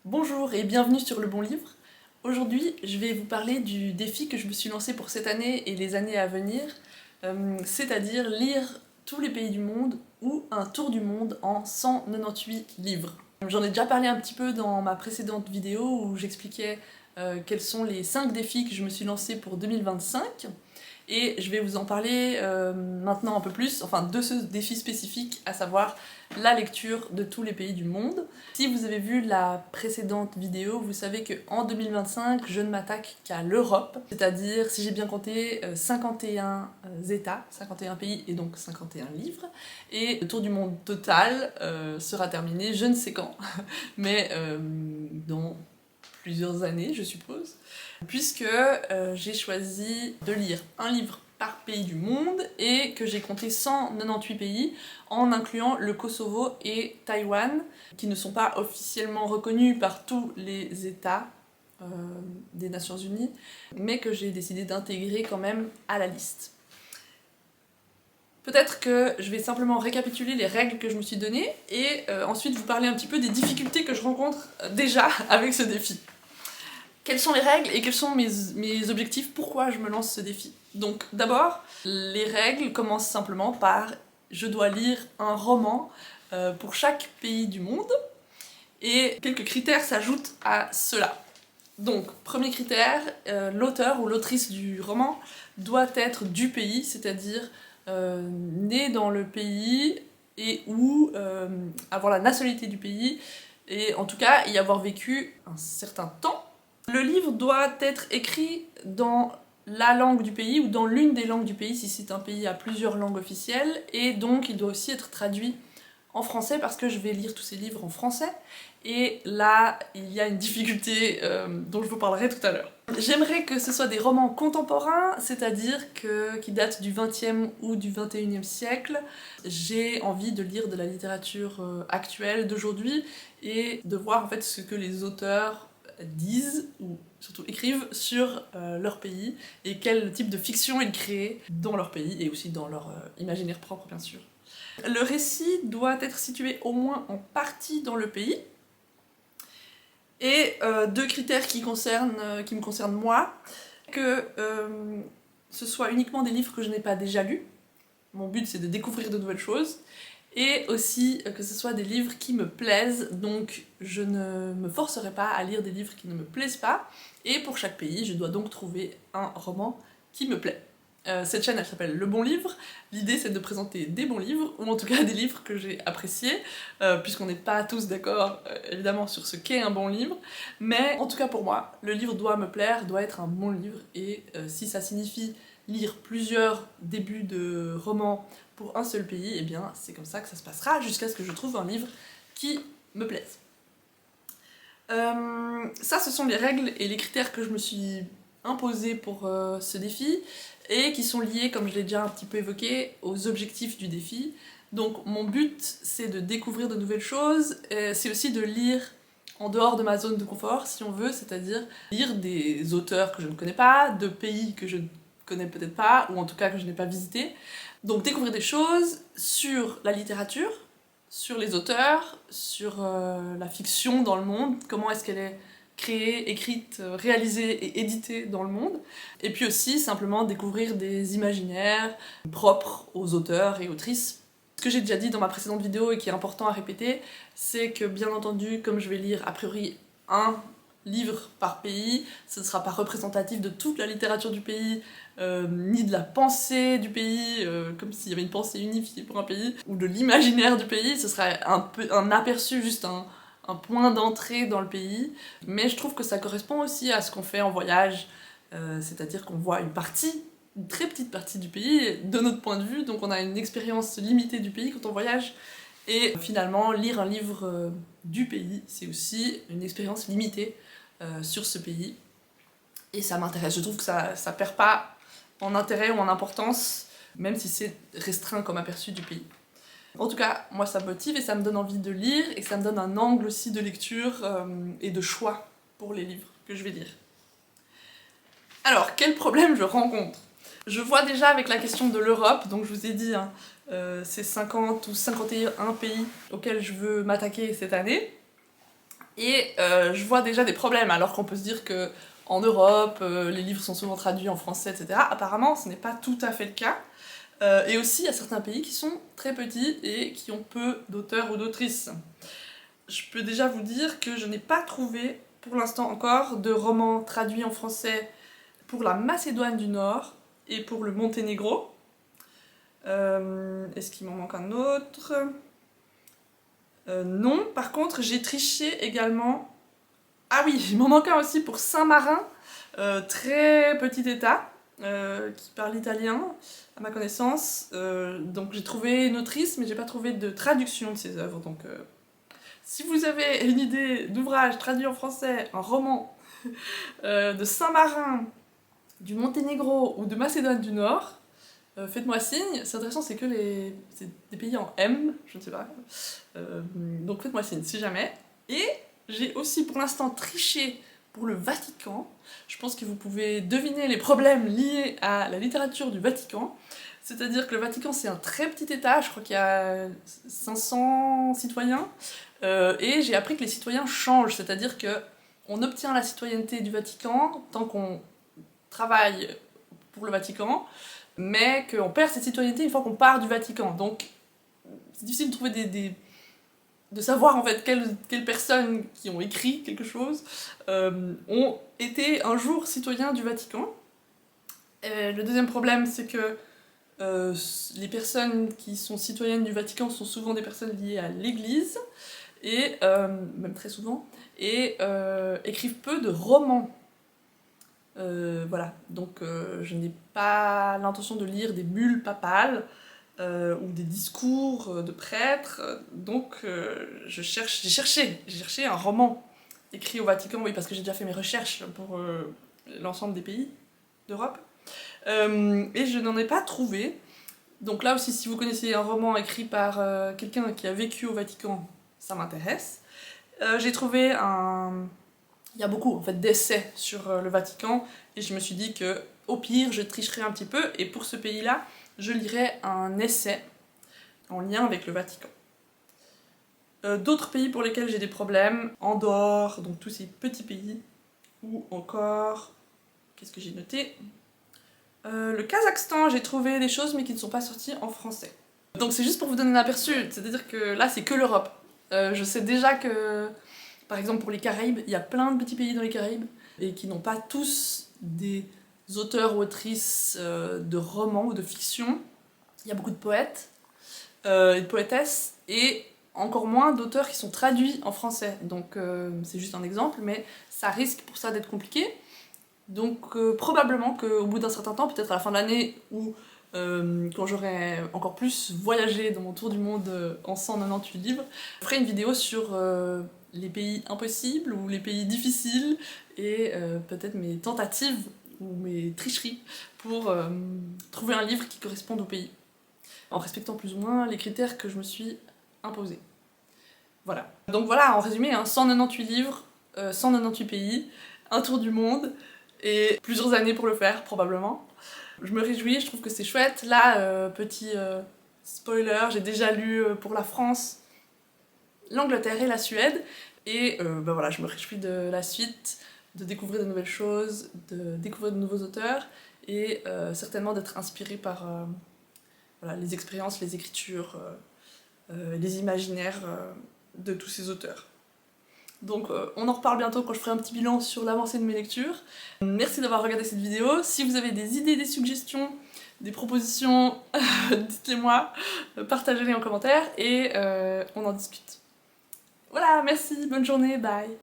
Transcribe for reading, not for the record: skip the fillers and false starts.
Bonjour et bienvenue sur Le Bon Livre. Aujourd'hui, je vais vous parler du défi que je me suis lancé pour cette année et les années à venir, c'est-à-dire lire tous les pays du monde ou un tour du monde en 198 livres. J'en ai déjà parlé un petit peu dans ma précédente vidéo où j'expliquais quels sont les 5 défis que je me suis lancé pour 2025. Et je vais vous en parler maintenant un peu plus, enfin de ce défi spécifique, à savoir la lecture de tous les pays du monde. Si vous avez vu la précédente vidéo, vous savez qu'en 2025, je ne m'attaque qu'à l'Europe, c'est-à-dire, si j'ai bien compté, 51 États, 51 pays et donc 51 livres. Et le tour du monde total sera terminé, je ne sais quand, mais dans plusieurs années, je suppose, puisque j'ai choisi de lire un livre par pays du monde et que j'ai compté 198 pays en incluant le Kosovo et Taïwan, qui ne sont pas officiellement reconnus par tous les États des Nations Unies, mais que j'ai décidé d'intégrer quand même à la liste. Peut-être que je vais simplement récapituler les règles que je me suis données et ensuite vous parler un petit peu des difficultés que je rencontre déjà avec ce défi. Quelles sont les règles et quels sont mes objectifs, pourquoi je me lance ce défi? Donc d'abord, les règles commencent simplement par je dois lire un roman pour chaque pays du monde et quelques critères s'ajoutent à cela. Donc, premier critère, l'auteur ou l'autrice du roman doit être du pays, c'est-à-dire né dans le pays et ou avoir la nationalité du pays et en tout cas y avoir vécu un certain temps. Le livre doit être écrit dans la langue du pays ou dans l'une des langues du pays si c'est un pays à plusieurs langues officielles et donc il doit aussi être traduit en français parce que je vais lire tous ces livres en français et là il y a une difficulté dont je vous parlerai tout à l'heure. J'aimerais que ce soit des romans contemporains, c'est-à-dire qui datent du XXe ou du XXIe siècle. J'ai envie de lire de la littérature actuelle d'aujourd'hui et de voir en fait ce que les auteurs disent, ou surtout écrivent, sur leur pays, et quel type de fiction ils créent dans leur pays, et aussi dans leur imaginaire propre, bien sûr. Le récit doit être situé au moins en partie dans le pays, et deux critères qui me concernent moi, que ce soit uniquement des livres que je n'ai pas déjà lus, mon but c'est de découvrir de nouvelles choses, et aussi que ce soit des livres qui me plaisent, donc je ne me forcerai pas à lire des livres qui ne me plaisent pas, et pour chaque pays, je dois donc trouver un roman qui me plaît. Cette chaîne, elle s'appelle Le Bon Livre. L'idée, c'est de présenter des bons livres, ou en tout cas des livres que j'ai appréciés, puisqu'on n'est pas tous d'accord, évidemment, sur ce qu'est un bon livre, mais en tout cas pour moi, le livre doit me plaire, doit être un bon livre, et si ça signifie lire plusieurs débuts de romans pour un seul pays, et eh bien c'est comme ça que ça se passera jusqu'à ce que je trouve un livre qui me plaise. Ça, ce sont les règles et les critères que je me suis imposés pour ce défi et qui sont liés, comme je l'ai déjà un petit peu évoqué, aux objectifs du défi. Donc mon but, c'est de découvrir de nouvelles choses, c'est aussi de lire en dehors de ma zone de confort, si on veut, c'est-à-dire lire des auteurs que je ne connais pas, de pays que je ne connais peut-être pas, ou en tout cas que je n'ai pas visité. Donc découvrir des choses sur la littérature, sur les auteurs, sur la fiction dans le monde, comment est-ce qu'elle est créée, écrite, réalisée et éditée dans le monde, et puis aussi simplement découvrir des imaginaires propres aux auteurs et autrices. Ce que j'ai déjà dit dans ma précédente vidéo et qui est important à répéter, c'est que bien entendu, comme je vais lire a priori un livre par pays, ce ne sera pas représentatif de toute la littérature du pays, ni de la pensée du pays, comme s'il y avait une pensée unifiée pour un pays, ou de l'imaginaire du pays, ce sera un aperçu, juste un point d'entrée dans le pays, mais je trouve que ça correspond aussi à ce qu'on fait en voyage, c'est-à-dire qu'on voit une très petite partie du pays de notre point de vue, donc on a une expérience limitée du pays quand on voyage, et finalement lire un livre du pays, c'est aussi une expérience limitée sur ce pays, et ça m'intéresse, je trouve que ça perd pas en intérêt ou en importance, même si c'est restreint comme aperçu du pays. En tout cas, moi ça me motive et ça me donne envie de lire, et ça me donne un angle aussi de lecture et de choix pour les livres que je vais lire. Alors, quel problème je rencontre? Je vois déjà avec la question de l'Europe, donc je vous ai dit, hein, c'est 50 ou 51 pays auxquels je veux m'attaquer cette année. Et je vois déjà des problèmes, alors qu'on peut se dire que en Europe, les livres sont souvent traduits en français, etc. Apparemment, ce n'est pas tout à fait le cas. Et aussi, il y a certains pays qui sont très petits et qui ont peu d'auteurs ou d'autrices. Je peux déjà vous dire que je n'ai pas trouvé, pour l'instant encore, de romans traduits en français pour la Macédoine du Nord et pour le Monténégro. Est-ce qu'il m'en manque un autre? Non, par contre, j'ai triché également. Ah oui, il m'en manque un aussi pour Saint-Marin, très petit état, qui parle italien, à ma connaissance. Donc j'ai trouvé une autrice, mais j'ai pas trouvé de traduction de ses œuvres. Donc si vous avez une idée d'ouvrage traduit en français, un roman de Saint-Marin, du Monténégro ou de Macédoine du Nord, faites-moi signe. C'est intéressant, c'est des pays en M, je ne sais pas. Donc faites-moi signe si jamais. Et j'ai aussi pour l'instant triché pour le Vatican. Je pense que vous pouvez deviner les problèmes liés à la littérature du Vatican. C'est-à-dire que le Vatican, c'est un très petit état, je crois qu'il y a 500 citoyens. Et j'ai appris que les citoyens changent, c'est-à-dire que on obtient la citoyenneté du Vatican tant qu'on travaille pour le Vatican, mais qu'on perd cette citoyenneté une fois qu'on part du Vatican. Donc c'est difficile de trouver de savoir en fait quelles personnes qui ont écrit quelque chose ont été un jour citoyens du Vatican. Le deuxième problème, c'est que les personnes qui sont citoyennes du Vatican sont souvent des personnes liées à l'Église, et même très souvent, et écrivent peu de romans. Voilà, donc je n'ai pas l'intention de lire des bulles papales ou des discours de prêtres, donc j'ai cherché un roman écrit au Vatican, oui, parce que j'ai déjà fait mes recherches pour l'ensemble des pays d'Europe, et je n'en ai pas trouvé. Donc là aussi, si vous connaissez un roman écrit par quelqu'un qui a vécu au Vatican, ça m'intéresse. J'ai trouvé il y a beaucoup en fait d'essais sur le Vatican, et je me suis dit que au pire je tricherais un petit peu, et pour ce pays-là je lirais un essai en lien avec le Vatican. D'autres pays pour lesquels j'ai des problèmes, Andorre, donc tous ces petits pays, ou encore, qu'est-ce que j'ai noté, le Kazakhstan, j'ai trouvé des choses mais qui ne sont pas sorties en français. Donc c'est juste pour vous donner un aperçu, c'est-à-dire que là c'est que l'Europe. Je sais déjà que, par exemple pour les Caraïbes, il y a plein de petits pays dans les Caraïbes, et qui n'ont pas tous des auteurs ou autrices de romans ou de fiction. Il y a beaucoup de poètes et de poétesses, et encore moins d'auteurs qui sont traduits en français. Donc c'est juste un exemple, mais ça risque pour ça d'être compliqué. Donc probablement qu'au bout d'un certain temps, peut-être à la fin de l'année, ou quand j'aurai encore plus voyagé dans mon tour du monde en 198 livres, je ferai une vidéo sur les pays impossibles ou les pays difficiles, et peut-être mes tentatives ou mes tricheries pour trouver un livre qui corresponde au pays, en respectant plus ou moins les critères que je me suis imposés. Voilà. Donc voilà, en résumé, hein, 198 livres, 198 pays, un tour du monde, et plusieurs années pour le faire, probablement. Je me réjouis, je trouve que c'est chouette. Là, petit spoiler, j'ai déjà lu pour la France, l'Angleterre et la Suède, et ben voilà, je me réjouis de la suite, de découvrir de nouvelles choses, de découvrir de nouveaux auteurs, et certainement d'être inspirée par voilà, les expériences, les écritures, les imaginaires de tous ces auteurs. Donc on en reparle bientôt quand je ferai un petit bilan sur l'avancée de mes lectures. Merci d'avoir regardé cette vidéo. Si vous avez des idées, des suggestions, des propositions, dites-les moi, partagez-les en commentaire, et on en discute. Voilà, merci, bonne journée, bye.